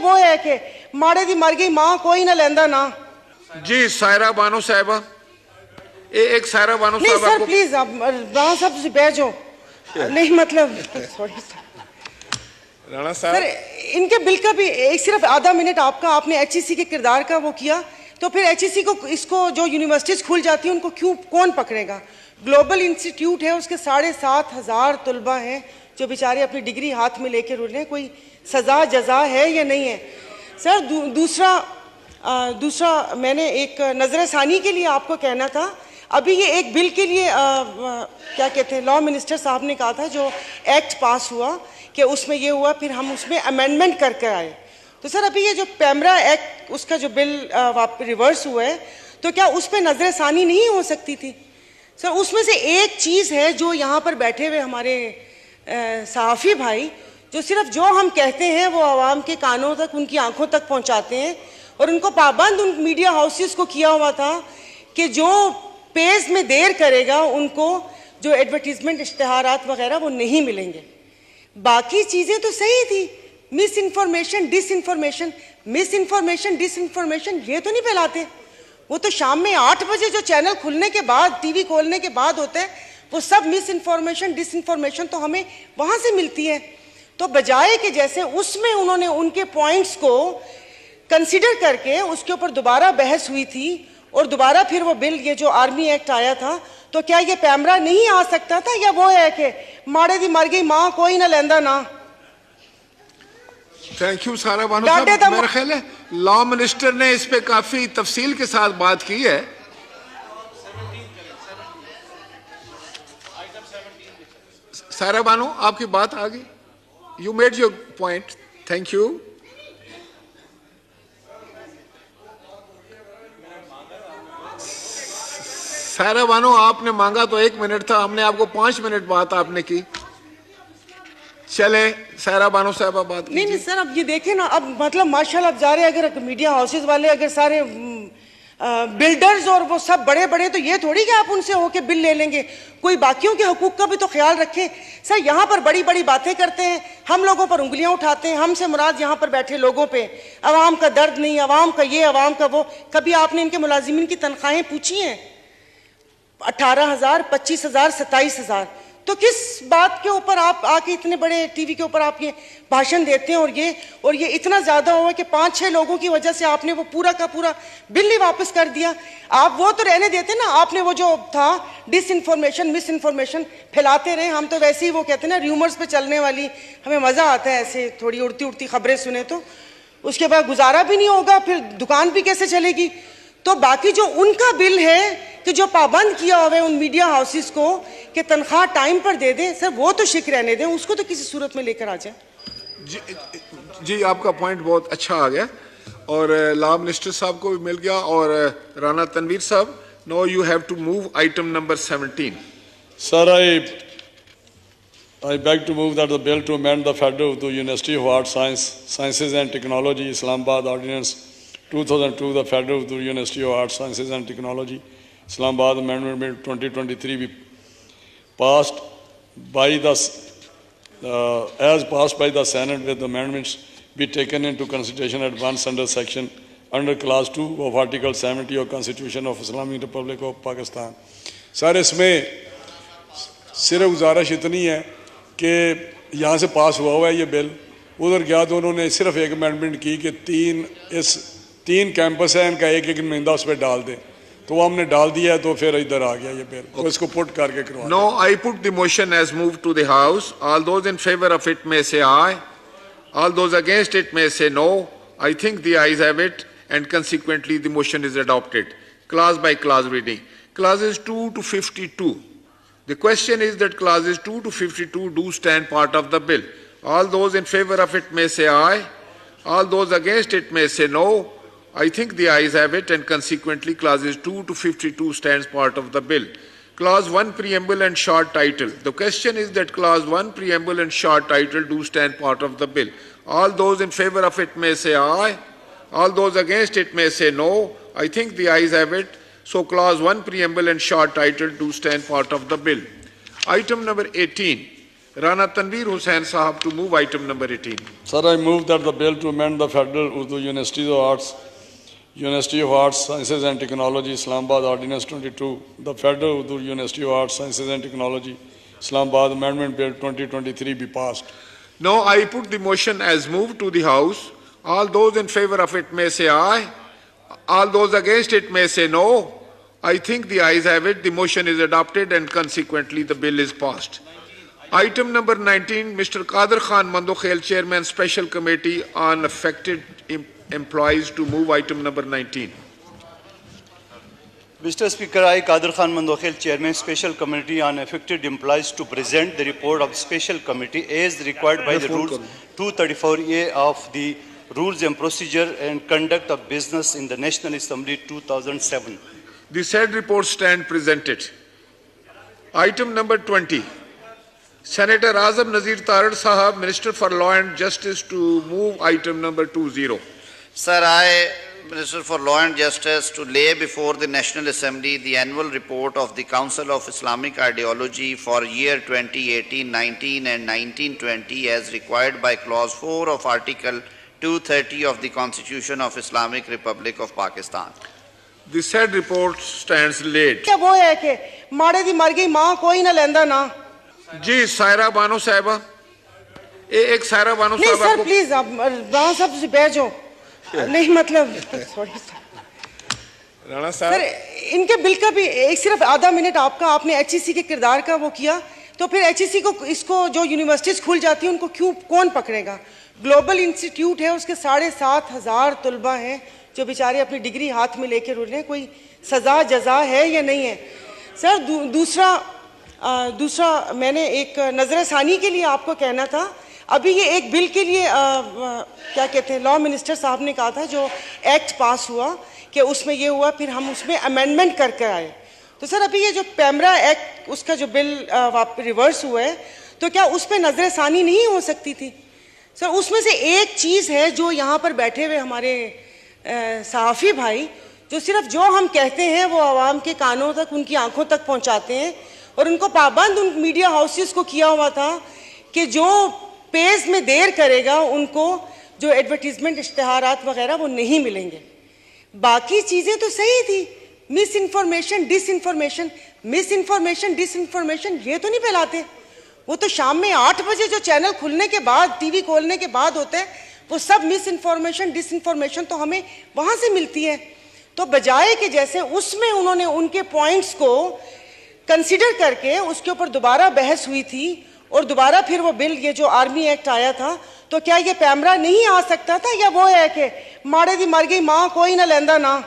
वो है कि माड़े दी मर गई मां कोई ना लेंदा ना। जी सायरा बानो साहिबा, एक सायरा बानो नहीं साहिबा सर प्लीज आप राणा साहब तुझे बैठो। नहीं मतलब सॉरी राणा साहब सर, इनके बिल का भी एक सिर्फ आधा मिनट आपका, आपने एचईसी के किरदार का वो किया, तो फिर एचईसी को इसको जो यूनिवर्सिटीज खुल जाती हैं उनको क्यों कौन पकड़ेगा? ग्लोबल इंस्टीट्यूट है, उसके 7,500 तलबा हैं जो बेचारे अपनी डिग्री हाथ में लेके रुल रहे हैं। कोई सजा जजा है या नहीं है? सर दूसरा मैंने एक नजरसानी के लिए आपको कहना था, अभी ये एक बिल के लिए क्या कहते हैं, लॉ मिनिस्टर साहब ने कहा था जो एक्ट पास हुआ कि उसमें ये हुआ, फिर हम उसमें अमेंडमेंट करके आए। तो सर अभी ये जो पैमरा एक्ट उसका जो बिल रिवर्स हुआ है, तो क्या उस पर नजरसानी नहीं हो सकती थी? सर उसमें से एक चीज़ है जो यहाँ पर बैठे हुए हमारे सहाफ़ी भाई, जो सिर्फ जो हम कहते हैं वो आवाम के कानों तक, उनकी आंखों तक पहुँचाते हैं, और उनको पाबंद उन मीडिया हाउसेस को किया हुआ था कि जो पेज में देर करेगा उनको जो एडवर्टीजमेंट इश्तहारात वगैरह वो नहीं मिलेंगे। बाकी चीज़ें तो सही थी, miss information disinformation, miss information disinformation ये तो नहीं फैलाते, वो तो शाम में 8 बजे जो चैनल खुलने के बाद, टीवी खोलने के बाद होता है, वो सब मिस इन्फॉर्मेशन डिसइंफॉर्मेशन तो हमें वहाँ से मिलती है। तो बजाय कि जैसे उसमें उन्होंने उनके पॉइंट्स को कंसिडर करके उसके ऊपर दोबारा बहस हुई थी और दोबारा फिर वो बिल, ये जो आर्मी एक्ट आया था, तो क्या ये पैमरा नहीं आ सकता था, या वो है कि माड़े दी मर गई मां कोई ना लेंदा ना? थैंक यू सारा बानो साहब। मेरा ख्याल है लॉ मिनिस्टर ने इस पे काफी तफसील के साथ बात की है। सारा बानो आपकी बात आ गई, you made your point, thank you. सारा बानो आपने मांगा तो 1 मिनट था, हमने आपको 5 मिनट बात आपने की। चले सारा बानो साहब बात नहीं सर, अब ये देखें ना, अब मतलब माशाल्लाह अब जा रहे, अगर मीडिया हाउसेज वाले अगर सारे बिल्डर्स और वो सब बड़े बड़े, तो ये थोड़ी कि आप उनसे होके बिल ले लेंगे, कोई बाकियों के हकूक का भी तो ख्याल रखें। सर यहाँ पर बड़ी बड़ी बातें करते हैं, हम लोगों पर उंगलियां उठाते हैं, हमसे मुराद यहाँ पर बैठे लोगों पे अवाम का दर्द नहीं, अवाम का ये अवाम का वो। कभी आपने इनके मुलाजिमीन की तनख्वाहें पूछी हैं? 18,000, 25,000, 27,000, तो किस बात के ऊपर आप आके इतने बड़े टीवी के ऊपर आप ये भाषण देते हैं? और ये इतना ज्यादा हुआ कि 5-6 लोगों की वजह से आपने वो पूरा का पूरा बिल ही वापस कर दिया। आप वो तो रहने देते ना, आपने वो जो था डिसइंफॉर्मेशन मिस इन्फॉर्मेशन फैलाते रहे। हम तो वैसे ही वो कहते हैं ना, र्यूमर्स पे चलने वाली, हमें मजा आता है ऐसे थोड़ी उड़ती उड़ती खबरें सुने, तो उसके बाद गुजारा भी नहीं होगा, फिर दुकान भी कैसे चलेगी? तो बाकी जो उनका बिल है कि जो पाबंद किया हुआ है उन मीडिया हाउसेस को कि तनख्वाह टाइम पर दे दें, सर वो तो शिक रहने दें, उसको तो किसी सूरत में लेकर आ जाए। जी आपका पॉइंट बहुत अच्छा आ गया और लॉ मिनिस्टर साहब को भी मिल गया और राना तनवीर साहब, no you have to move item number 17। Sir I beg to move that the bill to amend the Federal Urdu University of Arts, Sciences and Technology, Islamabad Ordinance 2002, the Federal Urdu University of Arts, Sciences and Technology, Islamabad Amendment Bill 2023 be passed by the as passed by the Senate with amendments be taken into consideration at once under clause 2 of Article 70 of Constitution of Islamic Republic of Pakistan. Sir इसमें सिर्फ गुजारिश इतनी है कि यहाँ से पास हुआ है ये बिल, उधर गया तो उन्होंने सिर्फ एक अमेंडमेंट की कि 3 कैंपस है, इनका एक नुमाइंदा उस पर डाल दें, तो हमने डाल दिया है, तो फिर इधर आ गया ये बिल, तो इसको पुट करके करवा। No, I put the motion as move to the house, all those in favour of it may say aye, all those against it may say no. I think the ayes have it and consequently the motion is adopted. Clause by clause reading. Clauses 2 to 52. The question is that clauses 2 to 52 do stand part of the bill. All those in favor of it may say aye. All those against it may say no. I think the ayes have it and consequently clauses 2 to 52 stands part of the bill. Clause 1 preamble and short title. The question is that clause 1 preamble and short title do stand part of the bill. All those in favor of it may say aye. All those against it may say no. I think the ayes have it. So clause 1 preamble and short title do stand part of the bill. Item number 18. Rana Tanveer Hussain Sahab to move item number 18. Sir, I move that the bill to amend the Federal Urdu University of Arts, Sciences and Technology, Islamabad Ordinance 22, the Federal Urdu University of Arts, Sciences and Technology, Islamabad Amendment Bill 2023 be passed. Now I put the motion as moved to the House. All those in favor of it may say aye. All those against it may say no. I think the ayes have it. The motion is adopted and consequently the bill is passed. Item number 19, Mr. Qadir Khan Mandokhail, Chairman Special Committee on Affected Employees, to move item number 19. Mr. Speaker, I, Qadir Khan Mandokhail, Chairman Special Committee on Affected Employees, to present the report of Special Committee as required by the Rules 234A of the Rules and Procedure and Conduct of Business in the National Assembly 2007. The said report stand presented. Item number 20, Senator Azam Nazir Tarar Sahab, Minister for Law and Justice, to move item number 20. Sir, I, Minister for Law and Justice, to lay before the National Assembly the annual report of the Council of Islamic Ideology for year 2018-19 and 19-20 as required by Clause 4 of Article 230 of the Constitution of Islamic Republic of Pakistan. The said report stands laid. क्या वो है कि माड़े दी मर गई माँ कोई ना लेंदा ना जी सायरा बानो साहिबा, एक सायरा बानो नहीं साहिबा सर प्लीज आप वहाँ सब से बैठ जाओ नहीं मतलब सॉरी राणा सर साहब, इनके बिल का भी एक सिर्फ आधा मिनट आपका आपने एचईसी के किरदार का वो किया तो फिर एचईसी को इसको जो यूनिवर्सिटीज खुल जाती हैं उनको क्यों कौन पकड़ेगा। ग्लोबल इंस्टीट्यूट है उसके 7,500 तलबा हैं जो बेचारे अपनी डिग्री हाथ में लेके रुल रहे हैं, कोई सजा जजा है या नहीं है सर। दूसरा मैंने एक नजरसानी के लिए आपको कहना था, अभी ये एक बिल के लिए क्या कहते हैं लॉ मिनिस्टर साहब ने कहा था जो एक्ट पास हुआ कि उसमें ये हुआ फिर हम उसमें अमेंडमेंट करके आए। तो सर अभी ये जो पैमरा एक्ट उसका जो बिल रिवर्स हुआ है तो क्या उस पर नजरसानी नहीं हो सकती थी सर। उसमें से एक चीज़ है जो यहाँ पर बैठे हुए हमारे सहाफ़ी भाई जो सिर्फ जो हम कहते हैं वो आवाम के कानों तक उनकी आंखों तक पहुँचाते हैं और उनको पाबंद उन मीडिया हाउसेस को किया हुआ था कि जो पेज में देर करेगा उनको जो एडवर्टीजमेंट इश्तिहारात वगैरह वो नहीं मिलेंगे। बाकी चीज़ें तो सही थी, मिस इन्फॉर्मेशन डिसइंफॉर्मेशन ये तो नहीं फैलाते, वो तो शाम में 8 बजे जो चैनल खुलने के बाद टीवी खोलने के बाद होता है वो सब मिस इन्फॉर्मेशन डिसइंफॉर्मेशन तो हमें वहाँ से मिलती है। तो बजाय कि जैसे उसमें उन्होंने उनके पॉइंट्स को कंसिडर करके उसके ऊपर दोबारा बहस हुई थी और दोबारा फिर वो बिल ये जो आर्मी एक्ट आया था तो क्या ये पैमरा नहीं आ सकता था या वो है कि माड़े दी मर गई माँ कोई ना लेंदा ना।